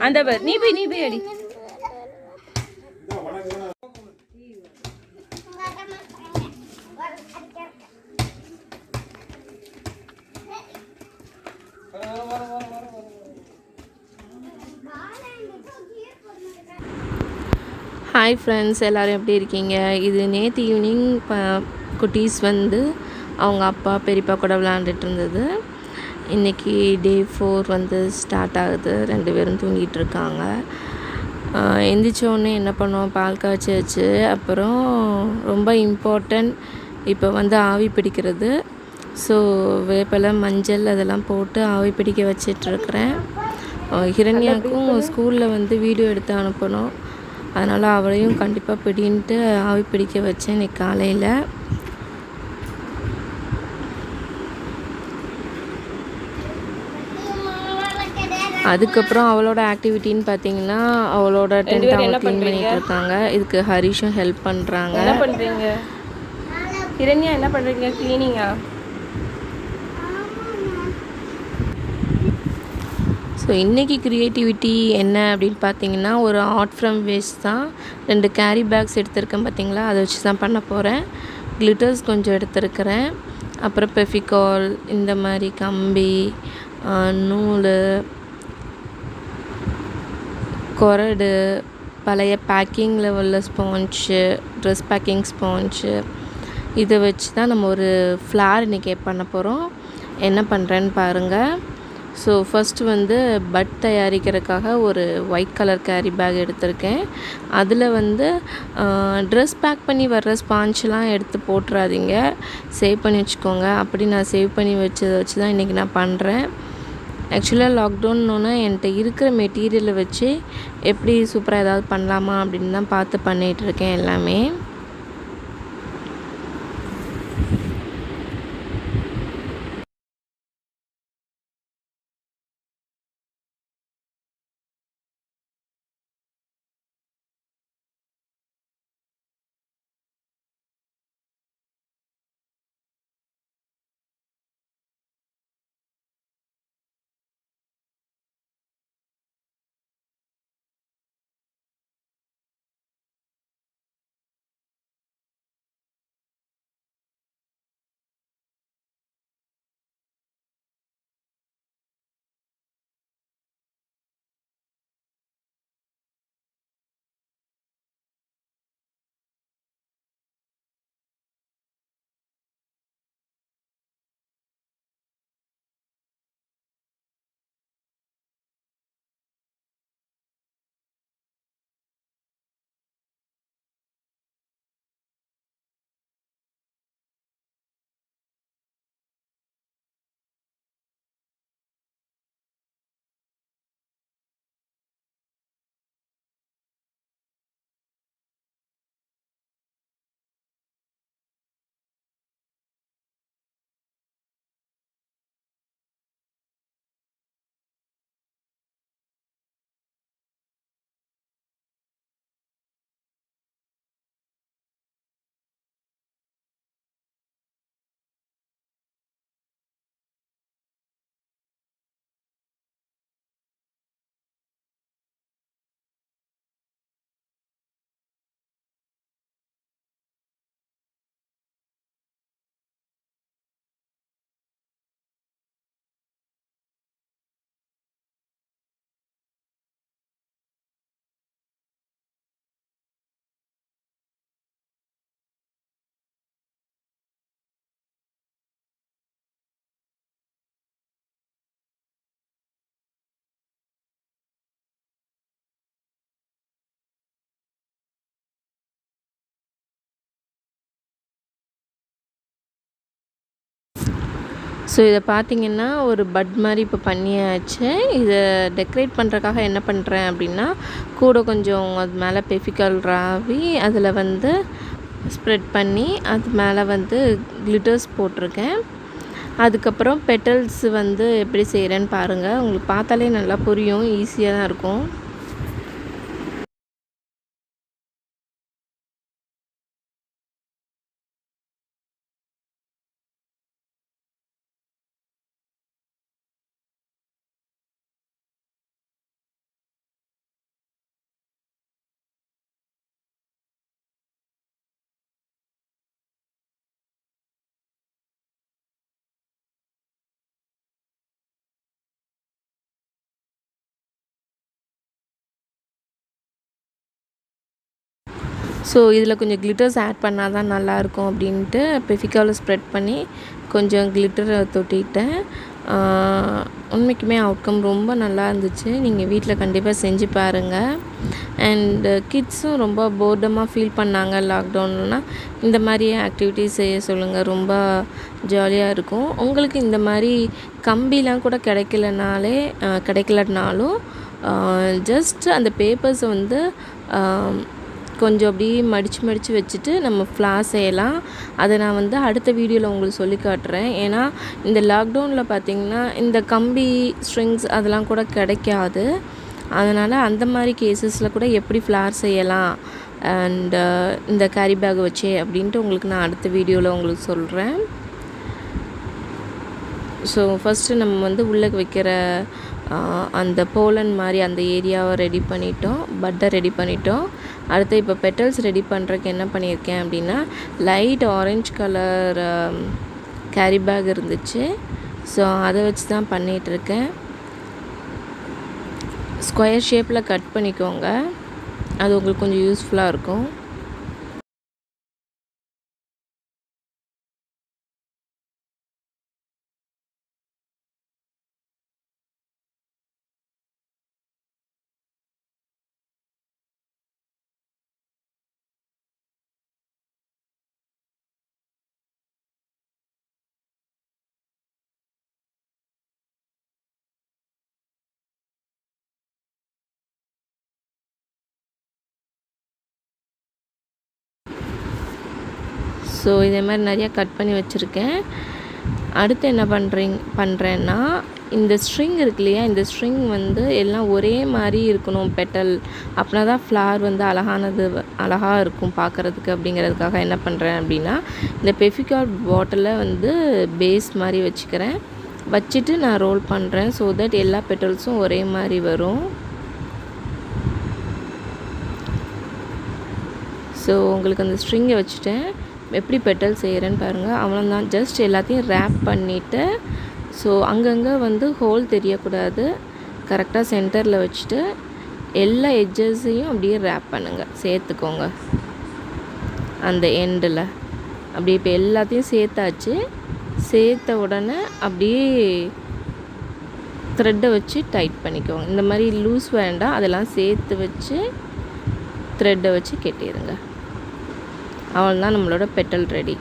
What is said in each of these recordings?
அந்த பார் நீ போய் அடி. ஹாய் ஃப்ரெண்ட்ஸ், எல்லோரும் எப்படி இருக்கீங்க? இது நேற்று ஈவினிங் குட்டீஸ் வந்து அவங்க அப்பா பெரியப்பா கூட விளாண்டுட்டு இருந்தது. இன்றைக்கி டே 4 வந்து ஸ்டார்ட் ஆகுது. 2 பேரும் தூங்கிட்டு இருக்காங்க. எந்திரிச்சோடனே என்ன பண்ணோம், பால் காய்ச்சாச்சு. அப்புறம் ரொம்ப இம்பார்ட்டண்ட் இப்போ வந்து ஆவி பிடிக்கிறது. ஸோ வேப்பிலை, மஞ்சள் அதெல்லாம் போட்டு ஆவி பிடிக்க வச்சிட்ருக்கிறேன். ஹிரண்யாவுக்கும் ஸ்கூலில் வந்து வீடியோ எடுத்து அனுப்பணும். அதனால் அவளையும் கண்டிப்பாக பிடின்ட்டு ஆவி பிடிக்க வச்சேன் இன்றைக்கி காலையில். அதுக்கப்புறம் அவளோட ஆக்டிவிட்டின்னு பார்த்தீங்கன்னா அவளோட டென்ட் அவங்க க்ளீன் பண்ணிகிட்டு இருக்காங்க. இதுக்கு ஹரிஷும் ஹெல்ப் பண்ணுறாங்க. என்ன பண்ணுறீங்க ஹிரண்யா? என்ன பண்ணுறீங்க? க்ளீனிங்கா? ஸோ இன்றைக்கி க்ரியேட்டிவிட்டி என்ன அப்படின்னு பார்த்தீங்கன்னா, ஒரு ஆர்ட் ஃப்ரம் வேஸ்ட் தான். 2 கேரி பேக்ஸ் எடுத்திருக்கேன் பார்த்தீங்களா, அதை வச்சு தான் பண்ண போகிறேன். கிளிட்டர்ஸ் கொஞ்சம் எடுத்துருக்கிறேன். அப்புறம் பெஃபிகால், இந்த மாதிரி கம்பி, நூல், கொரடு, பழைய பேக்கிங்கில் உள்ள ஸ்பாஞ்சு, ட்ரெஸ் பேக்கிங் ஸ்பாஞ்சு, இதை வச்சு தான் நம்ம ஒரு ஃப்ளார் இன்றைக்கி பண்ண போகிறோம். என்ன பண்ணுறேன்னு பாருங்கள். ஸோ ஃபஸ்ட்டு வந்து பட் தயாரிக்கிறதுக்காக ஒரு ஒயிட் கலர் கேரி பேக் எடுத்திருக்கேன். அதில் வந்து ட்ரெஸ் பேக் பண்ணி வர்ற ஸ்பாஞ்செலாம் எடுத்து போட்டுறாதீங்க, சேவ் பண்ணி வச்சுக்கோங்க. அப்படி நான் சேவ் பண்ணி வச்சதை வச்சு தான் இன்றைக்கி நான் பண்ணுறேன். ஆக்சுவலாக லாக்டவுன்னொன்னே என்கிட்ட இருக்கிற மெட்டீரியலை வச்சு எப்படி சூப்பராக ஏதாவது பண்ணலாமா அப்படின்னு தான் பார்த்து பண்ணிகிட்ருக்கேன் எல்லாமே. ஸோ இதை பார்த்திங்கன்னா ஒரு பட் மாதிரி இப்போ பண்ணியாச்சு. இதை டெக்கரேட் பண்ணுறதுக்காக என்ன பண்ணுறேன் அப்படின்னா, கூட கொஞ்சம் அது மேலே பெஃபிகால் ராவி அதில் வந்து ஸ்ப்ரெட் பண்ணி அது மேலே வந்து கிளிட்டர்ஸ் போட்டிருக்கேன். அதுக்கப்புறம் பெட்டல்ஸ் வந்து எப்படி செய்கிறேன்னு பாருங்கள். உங்களுக்கு பார்த்தாலே நல்லா புரியும், ஈஸியாக தான் இருக்கும். ஸோ இதில் கொஞ்சம் கிளிட்டர்ஸ் ஆட் பண்ணால் தான் நல்லாயிருக்கும் அப்படின்ட்டு பெஃபிகாவில் ஸ்ப்ரெட் பண்ணி கொஞ்சம் கிளிட்டரை தொட்டிட்டேன். உண்மைக்குமே அவுட்கம் ரொம்ப நல்லா இருந்துச்சு. நீங்கள் வீட்டில் கண்டிப்பாக செஞ்சு பாருங்கள். அண்டு கிட்ஸும் ரொம்ப போர்டமாக ஃபீல் பண்ணாங்க லாக்டவுன்னா. இந்த மாதிரி ஆக்டிவிட்டீஸ் செய்ய சொல்லுங்கள், ரொம்ப ஜாலியாக இருக்கும். உங்களுக்கு இந்த மாதிரி கம்பிலாம் கூட கிடைக்கலனாலும் ஜஸ்ட் அந்த பேப்பர்ஸை வந்து கொஞ்சம் அப்படியே மடித்து வச்சுட்டு நம்ம ஃப்ளார் செய்யலாம். அதை நான் வந்து அடுத்த வீடியோவில் உங்களுக்கு சொல்லி காட்டுறேன். ஏன்னா இந்த லாக்டவுனில் பார்த்திங்கன்னா இந்த கம்பி ஸ்ட்ரிங்ஸ் அதெல்லாம் கூட கிடைக்காது. அதனால் அந்த மாதிரி கேஸஸில் கூட எப்படி ஃப்ளார் செய்யலாம் அண்டு இந்த கேரி பேக் வச்சு அப்படின்ட்டு உங்களுக்கு நான் அடுத்த வீடியோவில் உங்களுக்கு சொல்கிறேன். ஸோ ஃபஸ்ட்டு நம்ம வந்து உள்ளே வைக்கிற அந்த போலன் மாதிரி அந்த ஏரியாவை ரெடி பண்ணிட்டோம், பட்டை ரெடி பண்ணிட்டோம். அடுத்து இப்போ பெட்டல்ஸ் ரெடி பண்ணுறதுக்கு என்ன பண்ணியிருக்கேன் அப்படின்னா, light orange colour carry bag இருந்துச்சு. ஸோ அதை வச்சு தான் பண்ணிகிட்ருக்கேன். ஸ்கொயர் ஷேப்பில் கட் பண்ணிக்கோங்க, அது உங்களுக்கு கொஞ்சம் யூஸ்ஃபுல்லாக இருக்கும். ஸோ இதே மாதிரி நிறையா கட் பண்ணி வச்சுருக்கேன். அடுத்து என்ன பண்ணுறேன்னா, இந்த ஸ்ட்ரிங் இருக்கு இல்லையா, இந்த ஸ்ட்ரிங் வந்து எல்லாம் ஒரே மாதிரி இருக்கணும் பெட்டல், அப்படின்னா தான் ஃப்ளார் வந்து அழகாக இருக்கும் பார்க்குறதுக்கு. அப்படிங்கிறதுக்காக என்ன பண்ணுறேன் அப்படின்னா, இந்த பெஃபிகால் பாட்டிலை வந்து பேஸ் மாதிரி வச்சுட்டு நான் ரோல் பண்ணுறேன். ஸோ தட் எல்லா பெட்டல்ஸும் ஒரே மாதிரி வரும். ஸோ உங்களுக்கு அந்த ஸ்ட்ரிங்கை வச்சுட்டேன். எப்படி பெட்டல் செய்கிறேன்னு பாருங்கள். அவ்வளோதான், ஜஸ்ட் எல்லாத்தையும் ரேப் பண்ணிவிட்டு, ஸோ அங்கங்கே வந்து ஹோல் தெரியக்கூடாது, கரெக்டாக சென்டரில் வச்சுட்டு எல்லா எட்ஜஸையும் அப்படியே ரேப் பண்ணுங்கள், சேர்த்துக்கோங்க அந்த எண்டில். அப்படியே இப்போ எல்லாத்தையும் சேர்த்தாச்சு. சேர்த்த உடனே அப்படியே த்ரெட்டை வச்சு டைட் பண்ணிக்கோங்க. இந்த மாதிரி லூஸ் வேண்டாம், அதெல்லாம் சேர்த்து வச்சு த்ரெட்டை வச்சு கட்டிடுங்க. அவ்வளோதான், நம்மளோட பெட்டல் ரெடி.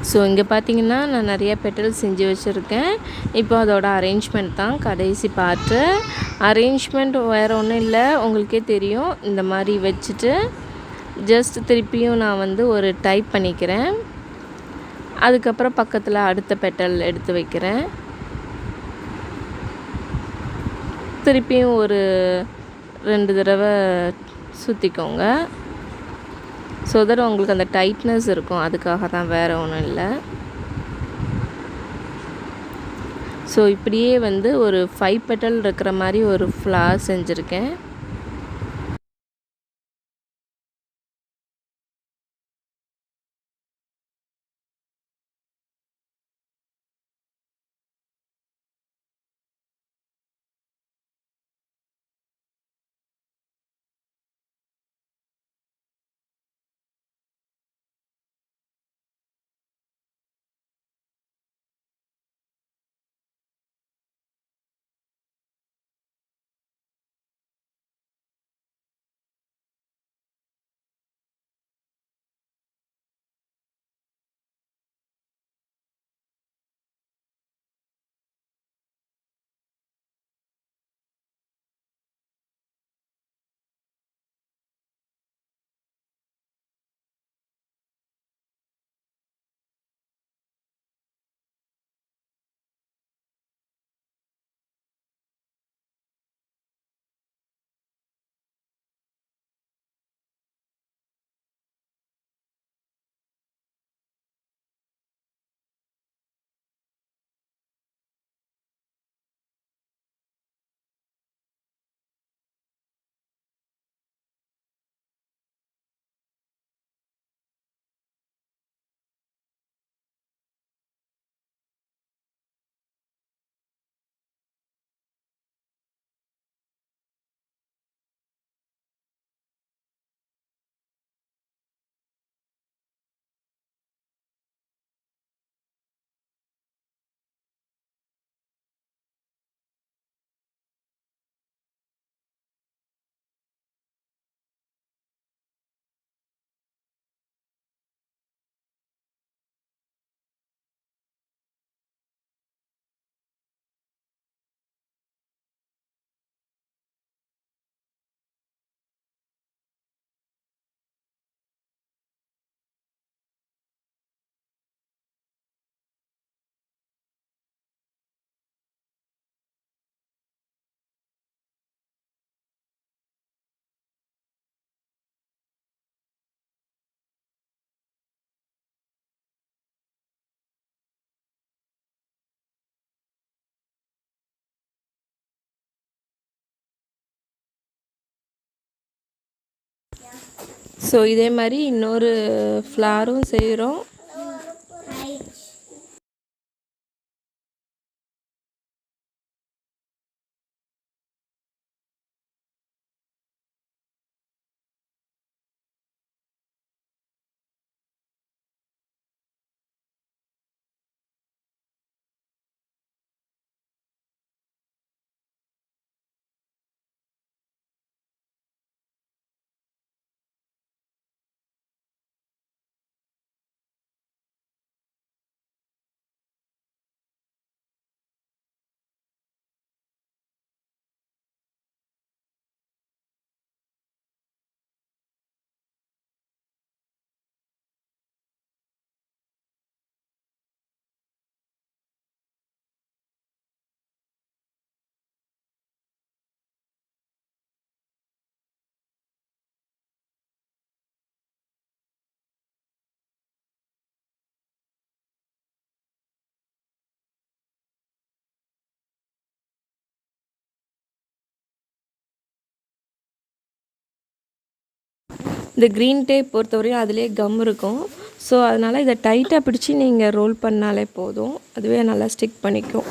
ஸோ இங்கே பார்த்தீங்கன்னா நான் நிறைய பெட்டல்ஸ் செஞ்சு வச்சுருக்கேன். இப்போ அதோட அரேஞ்ச்மெண்ட் தான் கடைசி பார்ட்டு. அரேஞ்ச்மெண்ட் வேறு ஒன்றும் இல்லை, உங்களுக்கே தெரியும். இந்த மாதிரி வச்சுட்டு ஜஸ்ட் திருப்பியும் நான் வந்து ஒரு டைப் பண்ணிக்கிறேன். அதுக்கப்புறம் பக்கத்தில் அடுத்த பெட்டல் எடுத்து வைக்கிறேன். திருப்பியும் ஒரு 2 தடவை சுற்றிக்கோங்க. ஸோ தட் உங்களுக்கு அந்த டைட்னஸ் இருக்கும். அதுக்காக தான், வேறு ஒன்றும் இல்லை. ஸோ இப்படியே வந்து ஒரு 5 பெட்டல் இருக்கிற மாதிரி ஒரு ஃப்ளார் செஞ்சுருக்கேன். ஸோ இதே மாதிரி இன்னொரு ஃப்ளாரும் செய்கிறோம். இந்த க்ரீன் டேப் பொறுத்தவரையும் அதிலே கம் இருக்கும். ஸோ அதனால் இதை டைட்டாக பிடிச்சி நீங்கள் ரோல் பண்ணாலே போதும், அதுவே நல்லா ஸ்டிக் பண்ணிக்கும்.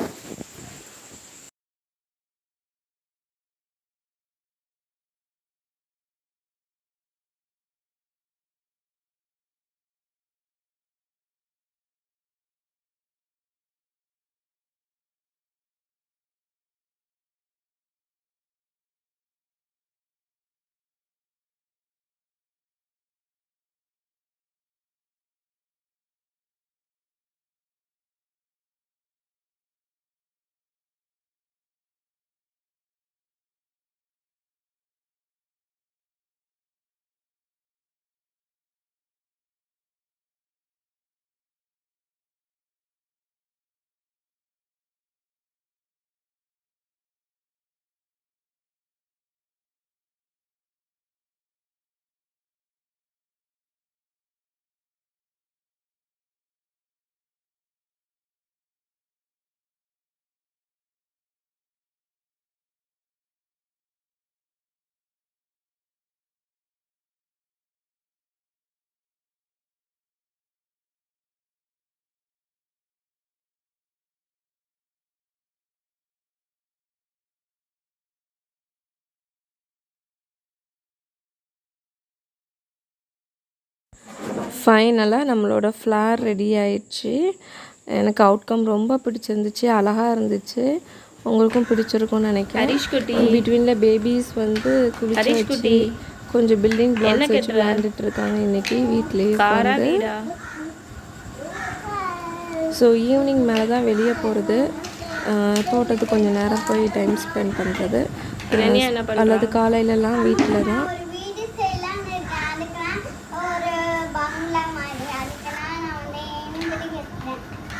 ஃபைனலாக நம்மளோட ஃப்ளார் ரெடி ஆயிடுச்சு. எனக்கு அவுட்கம் ரொம்ப பிடிச்சிருந்துச்சு, அழகாக இருந்துச்சு. உங்களுக்கும் பிடிச்சிருக்கும்னு நினைக்கிறேன். பிட்வீனில் பேபிஸ் வந்து குளிச்சு கொஞ்சம் பில்டிங் பிளாக்ஸ் வச்சு விளையாண்டுட்டு இருக்காங்க இன்றைக்கி வீட்லேயே. ஸோ ஈவினிங் மேலே தான் வெளியே போகிறது, தோட்டத்துக்கு கொஞ்சம் நேரம் போய் டைம் ஸ்பெண்ட் பண்ணுறது, அல்லது காலையிலலாம் வீட்டில் தான்.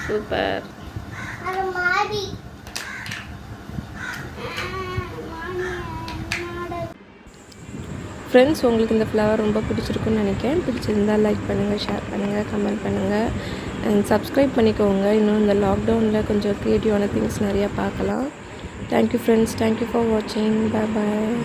சூப்பர். ஃப்ரெண்ட்ஸ், உங்களுக்கு இந்த ஃப்ளவர் ரொம்ப பிடிச்சிருக்குன்னு நினைக்கிறேன். பிடிச்சிருந்தால் லைக் பண்ணுங்கள், ஷேர் பண்ணுங்கள், கமெண்ட் பண்ணுங்கள் அண்ட் சப்ஸ்கிரைப் பண்ணிக்கோங்க. இன்னும் இந்த லாக்டவுனில் கொஞ்சம் க்ரியேட்டிவான திங்ஸ் நிறையா பார்க்கலாம். தேங்க்யூ ஃப்ரெண்ட்ஸ், தேங்க்யூ ஃபார் வாட்சிங். பாய் பாய்.